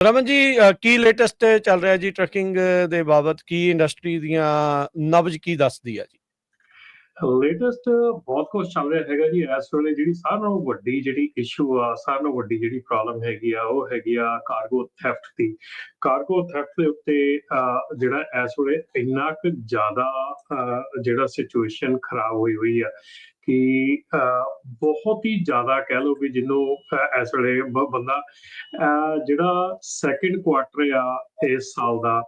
ਰਮਨ ਜੀ, ਕੀ latest ਚੱਲ ਰਿਹਾ ਜੀ ਟਰੱਕਿੰਗ ਦੇ ਬਾਬਤ? ਕੀ ਇੰਡਸਟਰੀ ਦੀਆਂ ਨਬਜ਼ ਕੀ ਦੱਸਦੀ ਆ ਜੀ? ਲੇਟੈਸਟ ਬਹੁਤ ਕੁਝ ਚੱਲ ਰਿਹਾ ਹੈਗਾ ਜੀ। ਇਸ ਵੇਲੇ ਜਿਹੜੀ ਸਾਰਿਆਂ ਨਾਲੋਂ ਵੱਡੀ ਜਿਹੜੀ ਇਸ਼ੂ ਆ, ਸਾਰਿਆਂ ਨਾਲੋਂ ਵੱਡੀ ਜਿਹੜੀ ਪ੍ਰੋਬਲਮ ਹੈਗੀ ਆ, ਉਹ ਹੈਗੀ ਆ ਕਾਰਗੋ ਥੈਫਟ ਦੀ। ਕਾਰਗੋ ਥੈਫਟ ਦੇ ਉੱਤੇ ਜਿਹੜਾ ਇਸ ਵੇਲੇ ਇੰਨਾ ਕੁ ਜ਼ਿਆਦਾ ਜਿਹੜਾ ਸਿਚੁਏਸ਼ਨ ਖਰਾਬ ਹੋਈ ਆ ਕਿ ਬਹੁਤ ਹੀ ਜ਼ਿਆਦਾ ਕਹਿ ਲਓ ਵੀ ਜਿਹਨੂੰ ਇਸ ਵੇਲੇ ਬੰਦਾ ਜਿਹੜਾ ਸੈਕਿੰਡ ਕੁਆਟਰ ਆ ਇਸ ਸਾਲ ਦਾ,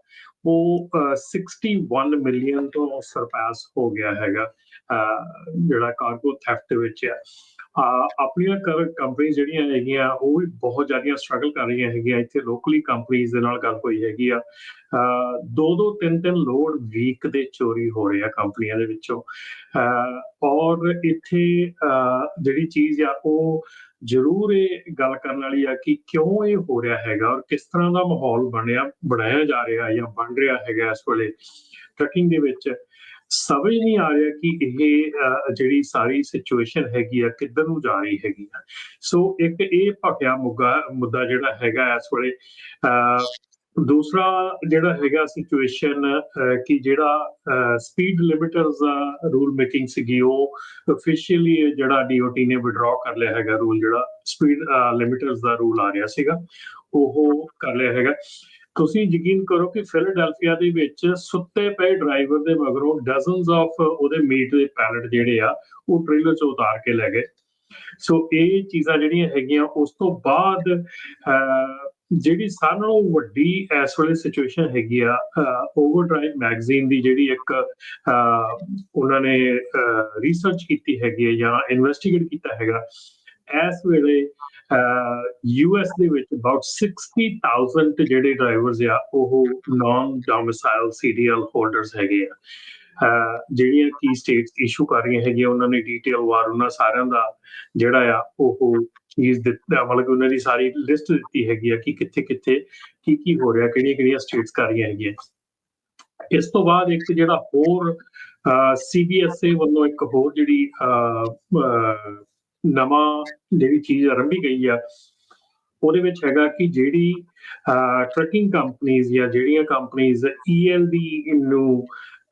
ਉਹ 61 ਮਿਲੀਅਨ ਤੋਂ ਸਰਪਾਸ ਹੋ ਗਿਆ ਹੈਗਾ। ਜਿਹੜਾ ਕਾਰਗੋ ਥੈਫਟ ਦੇ ਵਿੱਚ ਆ। ਆਪਣੀਆਂ ਕੰਪਨੀਆਂ ਜਿਹੜੀਆਂ ਹੈਗੀਆਂ ਉਹ ਵੀ ਬਹੁਤ ਜ਼ਿਆਦਾ ਸਟਰਗਲ ਕਰ ਰਹੀਆਂ ਹੈਗੀਆਂ। ਇੱਥੇ ਲੋਕਲੀ ਕੰਪਨੀਜ਼ ਦੇ ਨਾਲ ਗੱਲ ਹੋਈ ਹੈਗੀ ਆ, 2-2 3-3 ਲੋਡ ਵੀਕ ਦੇ ਚੋਰੀ ਹੋ ਰਹੇ ਆ ਕੰਪਨੀਆਂ ਦੇ ਵਿੱਚੋਂ। ਔਰ ਇੱਥੇ ਜਿਹੜੀ ਚੀਜ਼ ਆ ਉਹ ਜ਼ਰੂਰ ਇਹ ਗੱਲ ਕਰਨ ਵਾਲੀ ਆ ਕਿ ਕਿਉਂ ਇਹ ਹੋ ਰਿਹਾ ਹੈਗਾ ਔਰ ਕਿਸ ਤਰ੍ਹਾਂ ਦਾ ਮਾਹੌਲ ਬਣਾਇਆ ਜਾ ਰਿਹਾ ਜਾਂ ਬਣ ਰਿਹਾ ਹੈਗਾ ਇਸ ਵੇਲੇ ਟਰੱਕਿੰਗ ਦੇ ਵਿੱਚ। ਸਮਝ ਨਹੀਂ ਆ ਰਿਹਾ ਕਿ ਇਹ ਜਿਹੜੀ ਸਾਰੀ ਸਿਚੁਏਸ਼ਨ ਹੈਗੀ ਆ ਕਿੱਧਰ ਨੂੰ ਜਾ ਰਹੀ ਹੈਗੀ ਆ। ਸੋ ਇੱਕ ਇਹ ਭਖਿਆ ਮੁੱਦਾ ਜਿਹੜਾ ਹੈਗਾ ਇਸ ਵੇਲੇ। ਦੂਸਰਾ ਜਿਹੜਾ ਹੈਗਾ ਸਿਚੁਏਸ਼ਨ ਕਿ ਜਿਹੜਾ ਸਪੀਡ ਲਿਮਿਟਰਸ ਰੂਲ ਮੇਕਿੰਗ ਸੀਗੀ, ਉਹ ਅਫੀਸ਼ੀਅਲੀ ਜਿਹੜਾ DOT ਨੇ ਵਿਡਰਾਅ ਕਰ ਲਿਆ ਹੈਗਾ ਰੂਲ। ਜਿਹੜਾ ਸਪੀਡ ਲਿਮਿਟਰਸ ਦਾ ਰੂਲ ਆ ਰਿਹਾ ਸੀਗਾ ਉਹ ਕਰ ਲਿਆ ਹੈਗਾ। ਤੁਸੀਂ ਯਕੀਨ ਕਰੋ ਕਿ ਫਿਲਾਡੈਲਫੀਆ ਦੇ ਵਿੱਚ ਸੁੱਤੇ ਪਏ ਡਰਾਈਵਰ ਦੇ ਮਗਰੋਂ ਡਜ਼ਨਸ ਆਫ ਉਹਦੇ ਮੀਟ ਦੇ ਪੈਲਟ ਜਿਹੜੇ ਆ ਉਹ ਟ੍ਰੇਲਰ 'ਚ ਉਤਾਰ ਕੇ ਲੈ ਗਏ। ਸੋ ਇਹ ਚੀਜ਼ਾਂ ਜਿਹੜੀਆਂ ਹੈਗੀਆਂ, ਉਸ ਤੋਂ ਬਾਅਦ ਜਿਹੜੀ ਸਾਰਿਆਂ ਨਾਲੋਂ ਵੱਡੀ ਇਸ ਵੇਲੇ ਸਿਚੁਏਸ਼ਨ ਹੈਗੀ ਆ, ਓਵਰਡਰਾਈਵ ਮੈਗਜ਼ੀਨ ਦੀ ਜਿਹੜੀ ਇੱਕ ਉਹਨਾਂ ਨੇ ਰਿਸਰਚ ਕੀਤੀ ਹੈਗੀ ਹੈ ਜਾਂ ਇਨਵੈਸਟੀਗੇਟ ਕੀਤਾ ਹੈਗਾ। ਇਸ ਵੇਲੇ US ਦੇ ਵਿੱਚ ਅਬਾਊਟ 60,000 ਜਿਹੜੇ ਡਰਾਈਵਰਸ ਆ ਉਹ ਨਾਨ ਡੋਮਿਸਾਈਲ CDL ਹੋਲਡਰਸ ਹੈਗੇ ਆ। ਜਿਹੜੀਆਂ ਕੀ ਸਟੇਟਸ ਇਸ਼ੂ ਕਰ ਰਹੀਆਂ ਹੈਗੀਆਂ, ਉਹਨਾਂ ਨੇ ਡੀਟੇਲ ਵਾਰ ਉਹਨਾਂ ਸਾਰਿਆਂ ਦਾ ਜਿਹੜਾ ਆ ਉਹ ਚੀਜ਼ ਦਿੱਤਾ, ਮਤਲਬ ਕਿ ਉਹਨਾਂ ਦੀ ਸਾਰੀ ਲਿਸਟ ਦਿੱਤੀ ਹੈਗੀ ਆ ਕਿ ਕਿੱਥੇ ਕਿੱਥੇ ਕੀ ਹੋ ਰਿਹਾ, ਕਿਹੜੀਆਂ ਸਟੇਟਸ ਕਰ ਰਹੀਆਂ ਹੈਗੀਆਂ। ਇਸ ਤੋਂ ਬਾਅਦ ਇੱਕ ਜਿਹੜਾ ਹੋਰ CBSA ਵੱਲੋਂ ਇੱਕ ਹੋਰ ਜਿਹੜੀ ਨਵਾਂ ਜਿਹੜੀ ਚੀਜ਼ ਆਰੰਭੀ ਗਈ ਆ, ਉਹਦੇ ਵਿੱਚ ਹੈਗਾ ਕਿ ਜਿਹੜੀ ਟਰੱਕਿੰਗ ਕੰਪਨੀਜ਼ ਜਾਂ ਜਿਹੜੀਆਂ ਕੰਪਨੀਜ਼ ELD ਨੂੰ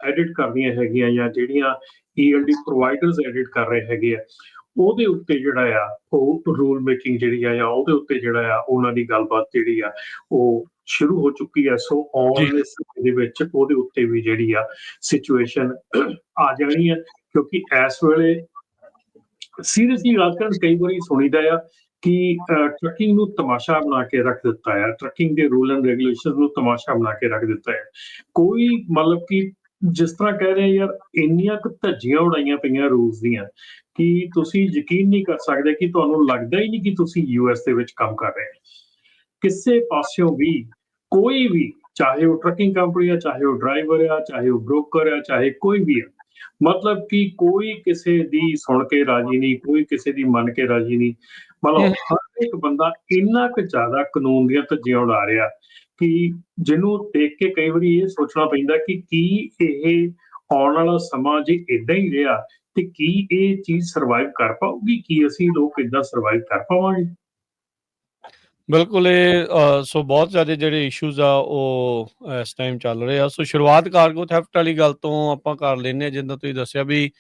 ਐਡਿਟ ਕਰਦੀਆਂ ਹੈਗੀਆਂ ਜਾਂ ਜਿਹੜੀਆਂ ELD ਪ੍ਰੋਵਾਈਡਰਸ ਐਡਿਟ ਕਰ ਰਹੇ ਹੈਗੇ ਆ, ਉਹਦੇ ਉੱਤੇ ਜਿਹੜਾ ਆ ਉਹ ਰੂਲ ਮੇਕਿੰਗ ਜਿਹੜੀ ਆ ਜਾਂ ਉਹਦੇ ਉੱਤੇ ਜਿਹੜਾ ਆ ਉਹਨਾਂ ਦੀ ਗੱਲਬਾਤ ਜਿਹੜੀ ਆ ਉਹ ਸ਼ੁਰੂ ਹੋ ਚੁੱਕੀ ਆ। ਸੋ ਆਉਣ ਵਾਲੇ ਸਮੇਂ ਦੇ ਵਿੱਚ ਉਹਦੇ ਉੱਤੇ ਵੀ ਜਿਹੜੀ ਆ ਸਿਚੁਏਸ਼ਨ ਆ ਜਾਣੀ ਆ, ਕਿਉਂਕਿ ਇਸ ਵੇਲੇ ਸੀਰੀਅਸਲੀ ਗੱਲ ਕਰਨ ਕਈ ਵਾਰੀ ਸੁਣੀਦਾ ਆ ਕਿ ਟਰੱਕਿੰਗ ਨੂੰ ਤਮਾਸ਼ਾ ਬਣਾ ਕੇ ਰੱਖ ਦਿੱਤਾ ਹੈ, ਟਰੱਕਿੰਗ ਦੇ ਰੂਲ ਐਂਡ ਰੈਗੂਲੇਸ਼ਨ ਨੂੰ ਤਮਾਸ਼ਾ ਬਣਾ ਕੇ ਰੱਖ ਦਿੱਤਾ ਹੈ। ਕੋਈ ਮਤਲਬ ਕਿ ਜਿਸ ਤਰ੍ਹਾਂ ਕਹਿ ਰਹੇ ਯਾਰ, ਇੰਨੀਆਂ ਕੁ ਧੱਜੀਆਂ ਉਡਾਈਆਂ ਪਈਆਂ ਰੂਲਸ ਦੀਆਂ ਕਿ ਤੁਸੀਂ ਯਕੀਨ ਨਹੀਂ ਕਰ ਸਕਦੇ, ਕਿ ਤੁਹਾਨੂੰ ਲੱਗਦਾ ਹੀ ਨਹੀਂ ਕਿ ਤੁਸੀਂ US ਦੇ ਵਿੱਚ ਕੰਮ ਕਰ ਰਹੇ ਹੋ। ਕਿਸੇ ਪਾਸਿਓਂ ਵੀ ਕੋਈ ਵੀ, ਚਾਹੇ ਉਹ ਟਰੱਕਿੰਗ ਕੰਪਨੀ ਆ, ਚਾਹੇ ਉਹ ਡਰਾਈਵਰ ਆ, ਚਾਹੇ ਉਹ ਬ੍ਰੋਕਰ ਆ, ਚਾਹੇ ਕੋਈ ਵੀ ਆ, ਮਤਲਬ ਕਿ ਕੋਈ ਕਿਸੇ ਦੀ ਸੁਣ ਕੇ ਰਾਜੀ ਨਹੀਂ, ਕੋਈ ਕਿਸੇ ਦੀ ਮੰਨ ਕੇ ਰਾਜੀ ਨਹੀਂ। ਮਤਲਬ ਹਰ ਇੱਕ ਬੰਦਾ ਇੰਨਾ ਕੁ ਜ਼ਿਆਦਾ ਕਾਨੂੰਨ ਦੀਆਂ ਧੱਜੀਆਂ ਉਡਾ ਰਿਹਾ ਕਿ ਜਿਹਨੂੰ ਦੇਖ ਕੇ ਕਈ ਵਾਰੀ ਇਹ ਸੋਚਣਾ ਪੈਂਦਾ ਕਿ ਕੀ ਇਹ ਆਉਣ ਵਾਲਾ ਸਮਾਂ ਜੇ ਇਦਾਂ ਹੀ ਰਿਹਾ ਤੇ ਕੀ ਇਹ ਚੀਜ਼ ਸਰਵਾਈਵ ਕਰ ਪਾਊਗੀ? ਕੀ ਅਸੀਂ ਲੋਕ ਇਦਾਂ ਸਰਵਾਈਵ ਕਰ ਪਾਵਾਂਗੇ? ਬਿਲਕੁਲ। ਇਹ ਸੋ ਬਹੁਤ ਜ਼ਿਆਦਾ ਜਿਹੜੇ ਇਸ਼ੂਜ਼ ਆ ਉਹ ਇਸ ਟਾਈਮ ਚੱਲ ਰਹੇ ਆ। ਸੋ ਸ਼ੁਰੂਆਤ ਕਾਰਗੋ ਥੈਫਟ ਵਾਲੀ ਗੱਲ ਤੋਂ ਆਪਾਂ ਕਰ ਲੈਂਦੇ ਹਾਂ। ਜਿੱਦਾਂ ਤੁਸੀਂ ਦੱਸਿਆ ਵੀ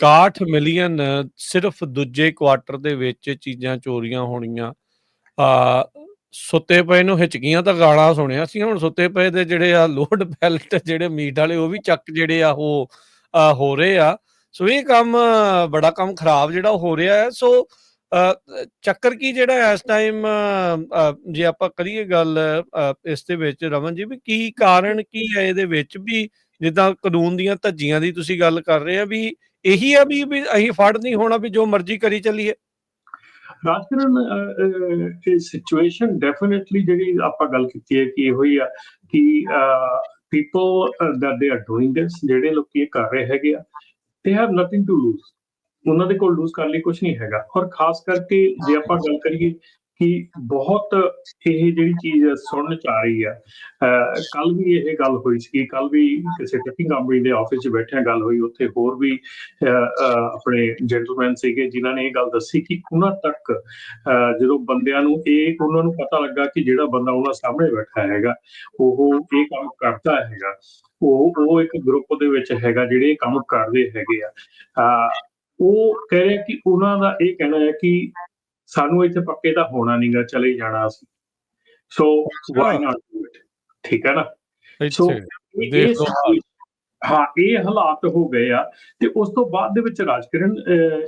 61 ਮਿਲੀਅਨ ਸਿਰਫ ਦੂਜੇ ਕੁਆਟਰ ਦੇ ਵਿੱਚ ਚੀਜ਼ਾਂ ਚੋਰੀਆਂ ਹੋਣੀਆਂ। ਸੁੱਤੇ ਪਏ ਨੂੰ ਹਿਚਕੀਆਂ ਤਾਂ ਗਾਲਾਂ ਸੁਣਿਆ ਸੀ, ਹੁਣ ਸੁੱਤੇ ਪਏ ਦੇ ਜਿਹੜੇ ਆ ਲੋਡ ਬੈਲਟ ਜਿਹੜੇ ਮੀਟ ਵਾਲੇ ਉਹ ਵੀ ਚੱਕ ਜਿਹੜੇ ਆ ਉਹ ਹੋ ਰਹੇ ਆ। ਸੋ ਇਹ ਕੰਮ ਬੜਾ ਕੰਮ ਖਰਾਬ ਜਿਹੜਾ ਹੋ ਰਿਹਾ ਹੈ। ਸੋ ਚੱਕਰ ਕੀ ਜਿਹੜਾ ਇਸ ਟਾਈਮ, ਜੇ ਆਪਾਂ ਕਰੀਏ ਗੱਲ ਇਸ ਦੇ ਵਿੱਚ ਰਮਨ ਜੀ, ਵੀ ਕੀ ਕਾਰਨ ਕੀ ਹੈ ਇਹਦੇ ਵਿੱਚ? ਵੀ ਜਿੱਦਾਂ ਕਾਨੂੰਨ ਦੀਆਂ ਧੱਜੀਆਂ ਦੀ ਤੁਸੀਂ ਗੱਲ ਕਰ ਰਹੇ ਆ, ਵੀ ਇਹੀ ਆ ਵੀ ਅਸੀਂ ਫੜ ਨਹੀਂ ਹੋਣਾ, ਵੀ ਜੋ ਮਰਜ਼ੀ ਕਰੀ ਚੱਲੀਏ? ਰਾਜਕਰਨ, ਸਿਚੁਏਸ਼ਨ ਡੈਫੀਨਿਟਲੀ ਜਿਹੜੀ ਆਪਾਂ ਗੱਲ ਕੀਤੀ ਹੈ ਕਿ ਇਹੋ ਹੀ ਆ ਕਿ people that they are doing ਦਿਸ, ਜਿਹੜੇ ਲੋਕ ਇਹ ਕਰ ਰਹੇ ਹੈਗੇ ਆ, they have nothing to loose. ਉਹਨਾਂ ਦੇ ਕੋਲ ਲੂਜ਼ ਕਰਨ ਲਈ ਕੁਝ ਨਹੀਂ ਹੈਗਾ। ਔਰ ਖਾਸ ਕਰਕੇ ਜੇ ਆਪਾਂ ਗੱਲ ਕਰੀਏ ਕਿ ਬਹੁਤ ਇਹ ਜਿਹੜੀ ਚੀਜ਼ ਸੁਣਨ 'ਚ ਆ ਰਹੀ ਆ। ਕੱਲ੍ਹ ਵੀ ਇਹ ਗੱਲ ਹੋਈ ਸੀਗੀ, ਕੱਲ੍ਹ ਵੀ ਕਿਸੇ ਟਿਪਿੰਗ ਕੰਪਨੀ ਦੇ ਆਫਿਸ 'ਚ ਬੈਠਿਆਂ ਗੱਲ ਹੋਈ, ਉੱਥੇ ਹੋਰ ਵੀ ਆਪਣੇ ਜੈਂਟਲਮੈਨ ਸੀਗੇ ਜਿਨ੍ਹਾਂ ਨੇ ਇਹ ਗੱਲ ਦੱਸੀ ਕਿ ਉਹਨਾਂ ਤੱਕ ਜਦੋਂ ਬੰਦਿਆਂ ਨੂੰ ਉਹਨਾਂ ਨੂੰ ਪਤਾ ਲੱਗਾ ਕਿ ਜਿਹੜਾ ਬੰਦਾ ਉਹਨਾਂ ਸਾਹਮਣੇ ਬੈਠਾ ਹੈਗਾ, ਉਹ ਇਹ ਕੰਮ ਕਰਦਾ ਹੈਗਾ, ਉਹ ਇੱਕ ਗਰੁੱਪ ਦੇ ਵਿੱਚ ਹੈਗਾ ਜਿਹੜੇ ਇਹ ਕੰਮ ਕਰਦੇ ਹੈਗੇ ਆ। ਉਹ ਕਹਿ ਰਹੇ ਕਿ ਉਹਨਾਂ ਦਾ ਇਹ ਕਹਿਣਾ ਹੈ ਕਿ ਸਾਨੂੰ ਇੱਥੇ ਪੱਕੇ ਤਾਂ ਹੋਣਾ ਨੀ ਗਾ, ਚਲੇ ਜਾਣਾ ਅਸੀਂ। ਸੋ ਵਾਈ ਨਾਟ ਡੂ ਇਟ, ਠੀਕ ਹੈ ਨਾ? ਸੋ ਇਹ ਦੇਖ ਲਓ ਹਾਂ, ਇਹ ਹਾਲਾਤ ਹੋ ਗਏ ਆ। ਤੇ ਉਸ ਤੋਂ ਬਾਅਦ ਦੇ ਵਿੱਚ ਰਾਜਕਿਰਨ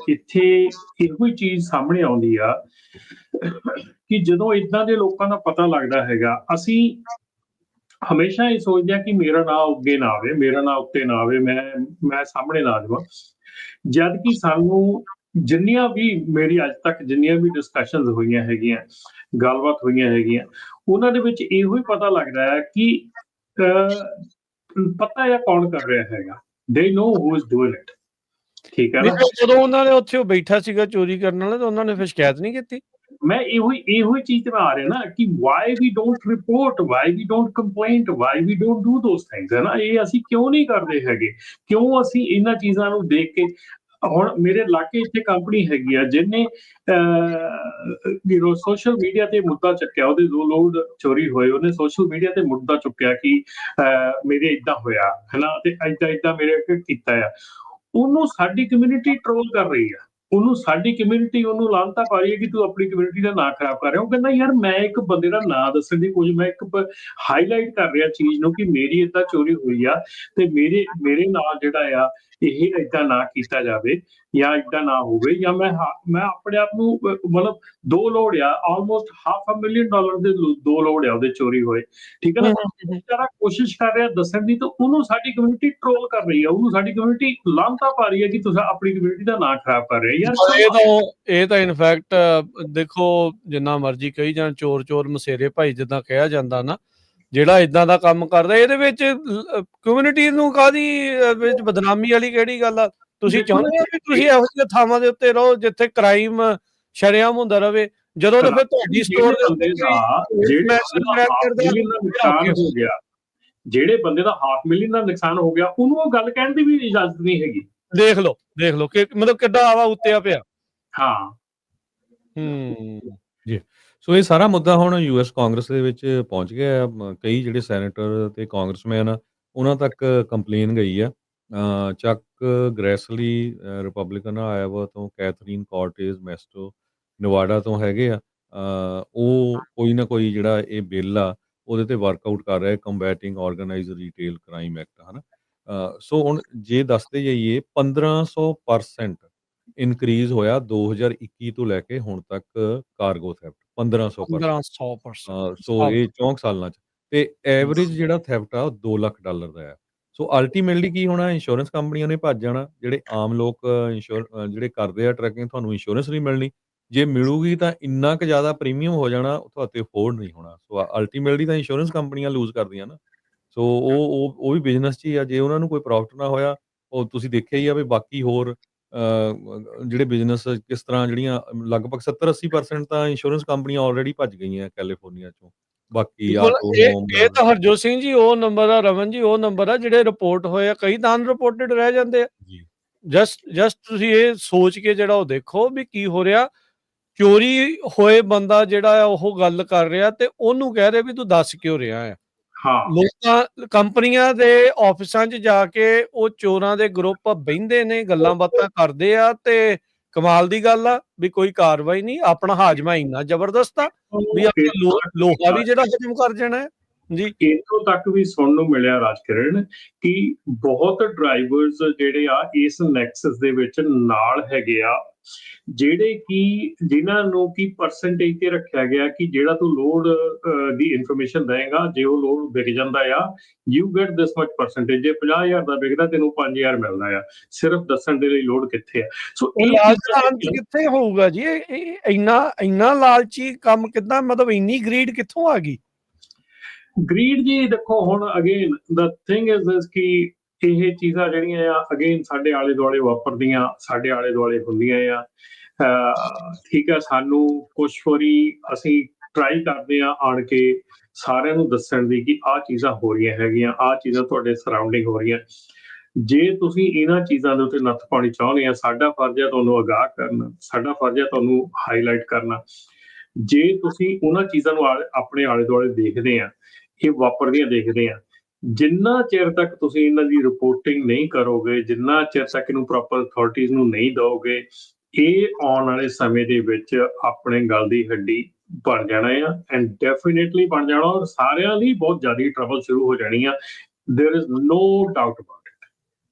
ਇੱਥੇ ਇਹੋ ਹੀ ਚੀਜ਼ ਸਾਹਮਣੇ ਆਉਂਦੀ ਆ ਕਿ ਜਦੋਂ ਏਦਾਂ ਦੇ ਲੋਕਾਂ ਦਾ ਪਤਾ ਲੱਗਦਾ ਹੈਗਾ, ਅਸੀਂ ਹਮੇਸ਼ਾ ਇਹ ਸੋਚਦੇ ਹਾਂ ਕਿ ਮੇਰਾ ਨਾਂ ਅੱਗੇ ਨਾ ਆਵੇ, ਮੇਰਾ ਨਾਂ ਉੱਤੇ ਨਾ ਆਵੇ, ਮੈਂ ਸਾਹਮਣੇ ਨਾ ਆ ਜਾਵਾਂ। ਜਦ ਕਿ ਸਾਨੂੰ ਜਿੰਨੀਆਂ ਵੀ ਮੇਰੀ ਅੱਜ ਤੱਕ ਜਿੰਨੀਆਂ ਵੀ ਡਿਸਕਸ਼ਨਸ ਹੋਈਆਂ ਹੈਗੀਆਂ, ਗੱਲਬਾਤ ਹੋਈਆਂ ਹੈਗੀਆਂ, ਉਹਨਾਂ ਦੇ ਵਿੱਚ ਇਹੋ ਹੀ ਪਤਾ ਲੱਗਦਾ ਹੈ ਕਿ ਪਤਾ ਹੈ ਕੌਣ ਕਰ ਰਿਹਾ ਹੈਗਾ। ਦੇ ਨੋ ਹੂ ਇਜ਼ ਡੂਇੰਗ ਇਟ, ਠੀਕ ਹੈ ਨਾ? ਜਦੋਂ ਉਹਨਾਂ ਨੇ ਉੱਥੇ ਬੈਠਾ ਸੀਗਾ ਚੋਰੀ ਕਰਨ ਵਾਲਾ, ਤਾਂ ਉਹਨਾਂ ਨੇ ਫਿਰ ਸ਼ਿਕਾਇਤ ਨਹੀਂ ਕੀਤੀ? ਮੈਂ ਇਹੋ ਹੀ ਚੀਜ਼ ਤੇ ਮੈਂ ਆ ਰਿਹਾ ਨਾ ਕਿ why we don't report, why we don't complain, why we don't do those things, ਹੈ ਨਾ? ਇਹ ਅਸੀਂ ਕਿਉਂ ਨਹੀਂ ਕਰਦੇ ਹੈਗੇ? ਕਿਉਂ ਅਸੀਂ ਇਹਨਾਂ ਚੀਜ਼ਾਂ ਨੂੰ ਦੇਖ ਕੇ ਹੁਣ ਮੇਰੇ ਇਲਾਕੇ 'ਚ ਕੰਪਨੀ ਹੈਗੀ ਆ ਜਿਹਨੇ ਸੋਸ਼ਲ ਮੀਡੀਆ ਤੇ ਮੁੱਦਾ ਚੱਕਿਆ, ਉਹਦੇ 2 ਲੋਡ ਚੋਰੀ ਹੋਏ, ਉਹਨੇ ਸੋਸ਼ਲ ਮੀਡੀਆ ਤੇ ਮੁੱਦਾ ਚੁੱਕਿਆ ਕਿ ਮੇਰੇ ਏਦਾਂ ਹੋਇਆ, ਹਨਾ, ਤੇ ਏਦਾਂ ਮੇਰੇ ਕੀਤਾ ਆ। ਉਹਨੂੰ ਸਾਡੀ ਕਮਿਊਨਿਟੀ ਟ੍ਰੋਲ ਕਰ ਰਹੀ ਆ, ਉਹਨੂੰ ਸਾਡੀ ਕਮਿਊਨਿਟੀ ਉਹਨੂੰ ਲਾਹਨਤਾਂ ਪਾ ਰਹੀ ਹੈ ਕਿ ਤੂੰ ਆਪਣੀ ਕਮਿਊਨਿਟੀ ਦਾ ਨਾਂ ਖਰਾਬ ਕਰ ਰਿਹਾ। ਉਹ ਕਹਿੰਦਾ ਯਾਰ ਮੈਂ ਇੱਕ ਬੰਦੇ ਦਾ ਨਾਂ ਦੱਸਣ ਦੀ ਕੋਸ਼ਿਸ਼, ਮੈਂ ਇੱਕ ਹਾਈਲਾਈਟ ਕਰ ਰਿਹਾ ਚੀਜ਼ ਨੂੰ ਕਿ ਮੇਰੀ ਏਦਾਂ ਚੋਰੀ ਹੋਈ ਆ ਤੇ ਮੇਰੇ ਨਾਲ ਜਿਹੜਾ ਆ ਇਹ ਏਦਾਂ ਨਾ ਕੀਤਾ ਜਾਵੇ ਜਾਂ ਏਦਾਂ ਨਾ ਹੋਵੇ, ਜਾਂ ਮੈਂ ਆਪਣੇ ਆਪ ਨੂੰ ਮਤਲਬ 2 ਲੋਡ ਆ, ਆਲਮੋਸਟ $500,000 ਦੇ 2 ਲੋਡ ਆ ਉਹਦੇ ਚੋਰੀ ਹੋਏ, ਠੀਕ ਹੈ ਨਾ? ਵਿਚਾਰਾ ਕੋਸ਼ਿਸ਼ ਕਰ ਰਿਹਾ ਦੱਸਣ ਦੀ, ਤਾਂ ਉਹਨੂੰ ਸਾਡੀ ਕਮਿਊਨਿਟੀ ਟ੍ਰੋਲ ਕਰ ਰਹੀ ਆ, ਉਹਨੂੰ ਸਾਡੀ ਕਮਿਊਨਿਟੀ ਲਾਹਨਤਾਂ ਪਾ ਰਹੀ ਹੈ ਕਿ ਤੁਸੀਂ ਆਪਣੀ ਕਮਿਊਨਿਟੀ ਦਾ ਨਾਂ ਖਰਾਬ ਕਰ ਰਹੇ ਯਾਰ। ਇਹ ਤਾਂ ਇਨਫੈਕਟ ਦੇਖੋ, ਜਿੰਨਾ ਮਰਜ਼ੀ ਕਹੀ ਜਾਣ, ਚੋਰ ਮਸੇਰੇ ਭਾਈ ਜਿੱਦਾਂ ਕਿਹਾ ਜਾਂਦਾ ਨਾ, ਜਿਹੜਾ ਇਦਾਂ ਦਾ ਕੰਮ ਕਰਦਾ, ਇਹਦੇ ਵਿੱਚ ਕਮਿਊਨਿਟੀ ਨੂੰ ਕਾਹਦੀ ਵਿੱਚ ਬਦਨਾਮੀ ਵਾਲੀ ਕਿਹੜੀ ਗੱਲ ਆ? ਤੁਸੀਂ ਚਾਹੁੰਦੇ ਹੋ ਕਿ ਤੁਸੀਂ ਇਹੋ ਜਿਹੇ ਥਾਵਾਂ ਦੇ ਉੱਤੇ ਰਹੋ ਜਿੱਥੇ ਕ੍ਰਾਈਮ ਸ਼ਰੇਆਮ ਹੁੰਦਾ ਰਵੇ? ਜਦੋਂ ਤਾਂ ਫਿਰ ਤੁਹਾਡੀ ਸਟੋਰ ਦੇ ਉੱਤੇ ਜਿਹੜੇ ਬੰਦੇ ਦਾ $500,000 ਦਾ ਨੁਕਸਾਨ ਹੋ ਗਿਆ, ਉਹਨੂੰ ਉਹ ਗੱਲ ਕਹਿਣ ਦੀ ਵੀ ਇਜਾਜ਼ਤ ਨਹੀਂ ਹੈਗੀ। ਦੇਖ ਲਓ ਕਿ ਮਤਲਬ ਕਿੱਡਾ ਆਵਾ ਉੱਤਿਆ ਪਿਆ। ਹਾਂ ਜੀ। ਸੋ ਇਹ ਸਾਰਾ ਮੁੱਦਾ ਹੁਣ US ਕਾਂਗਰਸ ਦੇ ਵਿੱਚ ਪਹੁੰਚ ਗਿਆ। ਕਈ ਜਿਹੜੇ ਸੈਨੇਟਰ ਤੇ ਕਾਂਗਰਸਮੈਨ ਆ, ਉਹਨਾਂ ਤੱਕ ਕੰਪਲੇਨ ਗਈ ਆ। ਚੱਕ ਗ੍ਰੈਸਲੀ ਰਿਪਬਲਿਕਨ ਆਇਓਵਾ ਤੋਂ, ਕੈਥਰੀਨ ਕੋਰਟੇਜ਼ ਮੈਸਟੋ ਨਵਾਡਾ ਤੋਂ ਹੈਗੇ ਆ। ਉਹ ਕੋਈ ਨਾ ਕੋਈ ਜਿਹੜਾ ਇਹ ਬਿੱਲ ਆ ਉਹਦੇ ਤੇ ਵਰਕਆਊਟ ਕਰ ਰਿਹਾ, ਕੰਬੈਟਿੰਗ ਆਰਗੇਨਾਈਜ਼ਡ ਰੀਟੇਲ ਕ੍ਰਾਈਮ ਐਕਟ, ਹੈ ਨਾ? ਸੋ ਹੁਣ ਜੇ ਦੱਸਦੇ ਜਾਈਏ 1500% ਇਨਕਰੀਜ਼ ਹੋਇਆ 2021 ਤੋਂ ਲੈ ਕੇ ਹੁਣ ਤੱਕ ਕਾਰਗੋ ਥੈਫਟ 1500%। ਸੋ ਇਹ 64 ਸਾਲਾਂ 'ਚ, ਤੇ ਐਵਰੇਜ ਜਿਹੜਾ ਥੈਫਟ ਆ ਉਹ $2 ਲੱਖ ਦਾ ਆ। ਸੋ ਅਲਟੀਮੇਟਲੀ ਕੀ ਹੋਣਾ? ਇੰਸ਼ੋਰੈਂਸ ਕੰਪਨੀਆਂ ਨੇ ਭੱਜ ਜਾਣਾ। ਜਿਹੜੇ ਆਮ ਲੋਕ ਜਿਹੜੇ ਕਰਦੇ ਆ ਟਰੈਕਿੰਗ, ਤੁਹਾਨੂੰ ਇੰਸ਼ੋਰੈਂਸ ਨਹੀਂ ਮਿਲਣੀ। ਜੇ ਮਿਲੂਗੀ ਤਾਂ ਇੰਨਾ ਕੁ ਜ਼ਿਆਦਾ ਪ੍ਰੀਮੀਅਮ ਹੋ ਜਾਣਾ, ਤੁਹਾਡੇ ਅਫੋਰਡ ਨਹੀਂ ਹੋਣਾ। ਸੋ ਅਲਟੀਮੇਟਲੀ ਤਾਂ ਇੰਸ਼ੋਰੈਂਸ ਕੰਪਨੀਆਂ ਲੂਜ਼ ਕਰਦੀਆਂ ਨਾ। ਸੋ ਉਹ ਵੀ ਬਿਜ਼ਨਸ 'ਚ ਹੀ ਆ। ਜੇ ਉਹਨਾਂ ਨੂੰ ਕੋਈ ਪ੍ਰੋਫਿਟ ਨਾ ਹੋਇਆ, ਉਹ ਤੁਸੀਂ ਦੇਖਿਆ ਹੀ ਆ ਵੀ ਬਾਕੀ ਹੋਰ ਜਿਹੜੇ ਬਿਜ਼ਨਸ ਕਿਸ ਤਰ੍ਹਾਂ, ਜਿਹੜੀਆਂ ਲਗਭਗ 70-80% ਤਾਂ ਇੰਸ਼ੋਰੈਂਸ ਕੰਪਨੀਆਂ ਆਲਰੇਡੀ ਭੱਜ ਗਈਆਂ ਕੈਲੀਫੋਰਨੀਆ 'ਚੋਂ। ਬਾਕੀ ਆਟੋ ਹੋਮ ਇਹ ਤਾਂ ਹਰਜੋਤ ਸਿੰਘ ਜੀ ਉਹ ਨੰਬਰ ਆ, ਰਮਨ ਜੀ ਉਹ ਨੰਬਰ ਆ ਜਿਹੜੇ ਰਿਪੋਰਟ ਹੋਏ ਆ, ਕਈ ਤਾਂ ਅਨਰਿਪੋਰਟਡ ਰਹਿ ਜਾਂਦੇ ਆ ਜੀ। ਜਸਟ ਤੁਸੀਂ ਇਹ ਸੋਚ ਕੇ ਜਿਹੜਾ ਉਹ ਦੇਖੋ ਵੀ ਕੀ ਹੋ ਰਿਹਾ। ਚੋਰੀ ਹੋਏ ਬੰਦਾ ਜਿਹੜਾ ਆ ਉਹ ਗੱਲ ਕਰ ਰਿਹਾ ਤੇ ਉਹਨੂੰ ਕਹਿ ਰਿਹਾ ਵੀ ਤੂੰ ਦੱਸ ਕਿਉਂ ਰਿਹਾ ਆ। ਲੋਕਾਂ ਕੰਪਨੀਆਂ ਦੇ ਆਫਿਸਾਂ 'ਚ ਜਾ ਕੇ ਉਹ ਚੋਰਾਂ ਦੇ ਗਰੁੱਪ ਬਹਿੰਦੇ ਨੇ, ਗੱਲਾਂ ਬਾਤਾਂ ਕਰਦੇ ਆ, ਤੇ ਕਮਾਲ ਦੀ ਗੱਲ ਆ ਵੀ ਕੋਈ ਕਾਰਵਾਈ ਨਹੀਂ। ਆਪਣਾ ਹਾਜ਼ਮਾ ਇੰਨਾ ਜ਼ਬਰਦਸਤ ਆ ਵੀ ਆਪਣਾ ਲੋਹਾ ਵੀ ਜਿਹੜਾ ਹਜਮ ਕਰ ਜਾਣਾ ਜੀ। ਇੱਥੋਂ ਤੱਕ ਵੀ ਸੁਣਨ ਨੂੰ ਮਿਲਿਆ ਰਾਜਕਿਰਨ ਕਿ ਬਹੁਤ ਡਰਾਈਵਰਸ ਜਿਹੜੇ ਆ ਇਸ ਨੈਕਸਸ ਦੇ ਵਿੱਚ ਨਾਲ ਹੈਗੇ ਆ, ਜਿਹੜੇ ਕਿ ਜਿਨ੍ਹਾਂ ਨੂੰ ਕੀ ਪਰਸੈਂਟੇਜ ਤੇ ਰੱਖਿਆ ਗਿਆ ਕਿ ਜਿਹੜਾ ਤੂੰ ਲੋਡ ਦੀ ਇਨਫੋਰਮੇਸ਼ਨ ਦੇਏਗਾ, ਜੇ ਉਹ ਲੋਡ ਵਿਕ ਜਾਂਦਾ ਆ, you get this much percentage. ਜੇ 50,000 ਦਾ ਵਿਕਦਾ, ਤੈਨੂੰ 5,000 ਮਿਲਦਾ ਆ, ਸਿਰਫ ਦੱਸਣ ਦੇ ਲਈ ਲੋਡ ਕਿੱਥੇ ਆ। ਸੋ ਇਹ ਲਾਲਚ ਕਿੱਥੇ ਹੋਊਗਾ ਜੀ? ਇੰਨਾ ਲਾਲਚੀ ਕੰਮ ਕਿੱਦਾਂ, ਮਤਲਬ ਇੰਨੀ ਗਰੀਡ ਕਿੱਥੋਂ ਆ ਗਈ? ਗਰੀਡ ਜੀ ਦੇਖੋ, ਹੁਣ ਅਗੇਨ ਦਾ ਥਿੰਗ ਇਜ਼ ਕਿ ਇਹ ਚੀਜ਼ਾਂ ਜਿਹੜੀਆਂ ਆ ਅਗੇਨ ਸਾਡੇ ਆਲੇ ਦੁਆਲੇ ਵਾਪਰਦੀਆਂ, ਸਾਡੇ ਆਲੇ ਦੁਆਲੇ ਹੁੰਦੀਆਂ ਆ। ਠੀਕ ਹੈ, ਸਾਨੂੰ ਕੁਛ ਵਾਰੀ ਅਸੀਂ ਟਰਾਈ ਕਰਦੇ ਹਾਂ ਆਣ ਕੇ ਸਾਰਿਆਂ ਨੂੰ ਦੱਸਣ ਦੀ ਕਿ ਆਹ ਚੀਜ਼ਾਂ ਹੋ ਰਹੀਆਂ ਹੈਗੀਆਂ, ਆਹ ਚੀਜ਼ਾਂ ਤੁਹਾਡੇ ਸਰਾਊਂਡਿੰਗ ਹੋ ਰਹੀਆਂ। ਜੇ ਤੁਸੀਂ ਇਹਨਾਂ ਚੀਜ਼ਾਂ ਦੇ ਉੱਤੇ ਨੱਥ ਪਾਉਣੀ ਚਾਹੁੰਦੇ ਆ, ਸਾਡਾ ਫਰਜ਼ ਹੈ ਤੁਹਾਨੂੰ ਅਗਾਹ ਕਰਨਾ, ਸਾਡਾ ਫਰਜ਼ ਹੈ ਤੁਹਾਨੂੰ ਹਾਈਲਾਈਟ ਕਰਨਾ। ਜੇ ਤੁਸੀਂ ਉਹਨਾਂ ਚੀਜ਼ਾਂ ਨੂੰ ਆਪਣੇ ਆਲੇ ਦੁਆਲੇ ਦੇਖਦੇ ਆ, ਇਹ ਵਾਪਰਦੀਆਂ ਦੇਖਦੇ ਆ, ਜਿੰਨਾ ਚਿਰ ਤੱਕ ਤੁਸੀਂ ਇਹਨਾਂ ਦੀ ਰਿਪੋਰਟਿੰਗ ਨਹੀਂ ਕਰੋਗੇ, ਜਿੰਨਾ ਚਿਰ ਤੱਕ ਇਹਨੂੰ ਪ੍ਰੋਪਰ ਅਥਾਰਟੀਜ਼ ਨੂੰ ਨਹੀਂ ਦਿਓਗੇ, ਇਹ ਆਉਣ ਵਾਲੇ ਸਮੇਂ ਦੇ ਵਿੱਚ ਆਪਣੇ ਗਲ ਦੀ ਹੱਡੀ ਬਣ ਜਾਣਾ ਆ, ਐਂਡ ਡੈਫੀਨੇਟਲੀ ਬਣ ਜਾਣਾ, ਔਰ ਸਾਰਿਆਂ ਦੀ ਬਹੁਤ ਜ਼ਿਆਦਾ ਟਰਬਲ ਸ਼ੁਰੂ ਹੋ ਜਾਣੀ ਆ। ਦੇयर इज नो डाउट अबाउट